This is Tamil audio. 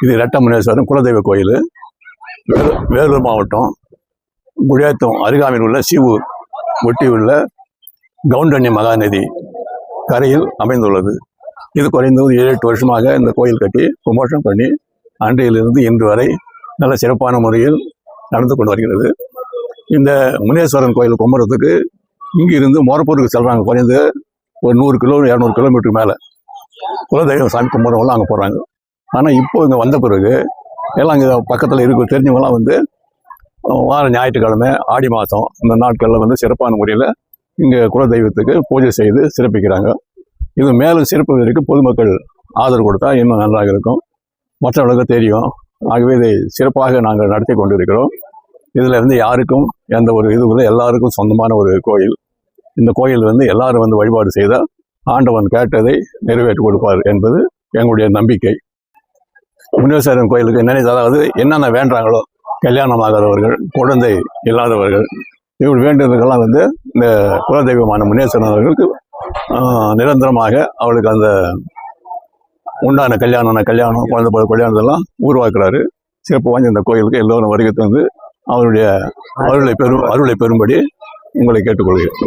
இது ரெட்டமுனேஸ்வரம் குலதெய்வ கோயில். வேலூர் மாவட்டம் குடியாத்தம் அருகாமையில் உள்ள சீவூர் ஒட்டி உள்ள கவுண்டண்ணி மகாநதி கரையில் அமைந்துள்ளது. இது குறைந்தது 7-8 வருஷமாக இந்த கோயில் கட்டி கும்பாபிஷேகம் பண்ணி அன்றையிலிருந்து இன்று வரை நல்ல சிறப்பான முறையில் நடந்து கொண்டு வருகிறது. இந்த முனேஸ்வரன் கோயில் கும்பிட்றதுக்கு இங்கிருந்து மோரப்பூருக்கு செல்கிறாங்க. குறைந்து ஒரு 100 கிலோ 200 கிலோமீட்டருக்கு மேலே குலதெய்வம் சாமி கும்பிட்றவங்களாம் அங்கே போகிறாங்க. ஆனால் இப்போ இங்கே வந்த பிறகு எல்லாம் இங்கே பக்கத்தில் இருக்க தெரிஞ்சவங்களாம் வந்து வார ஞாயிற்றுக்கிழமை ஆடி மாதம் இந்த நாட்களில் வந்து சிறப்பான முறையில் இங்கே குலதெய்வத்துக்கு பூஜை செய்து சிறப்பிக்கிறாங்க. இது மேலும் சிறப்புகளுக்கு பொதுமக்கள் ஆதரவு கொடுத்தா இன்னும் நன்றாக இருக்கும், மற்றவர்களுக்கு தெரியும். ஆகவே இதை சிறப்பாக நாங்கள் நடத்தி கொண்டிருக்கிறோம். இதில் வந்து யாருக்கும் எந்த ஒரு இதுவும் எல்லாருக்கும் சொந்தமான ஒரு கோயில். இந்த கோயில் வந்து எல்லாரும் வந்து வழிபாடு செய்தால் ஆண்டவன் கேட்டதை நிறைவேற்றி கொடுப்பார் என்பது எங்களுடைய நம்பிக்கை. முனேஸ்வரன் கோயிலுக்கு அதாவது என்னென்ன வேண்டுறாங்களோ, கல்யாணமாகாதவர்கள், குழந்தை இல்லாதவர்கள், இவங்க வேண்டுறதுக்கெல்லாம் வந்து இந்த குலதெய்வமான முனேஸ்வரன் அவர்களுக்கு நிரந்தரமாக அவளுக்கு அந்த உண்டான கல்யாணம் கல்யாணத்தெல்லாம் உருவாக்குறாரு. சிறப்பு வாய்ந்த இந்த கோயிலுக்கு எல்லோரும் வருகை தந்து அவருடைய அருளை பெறும்படி உங்களை கேட்டுக்கொள்கிறேன்.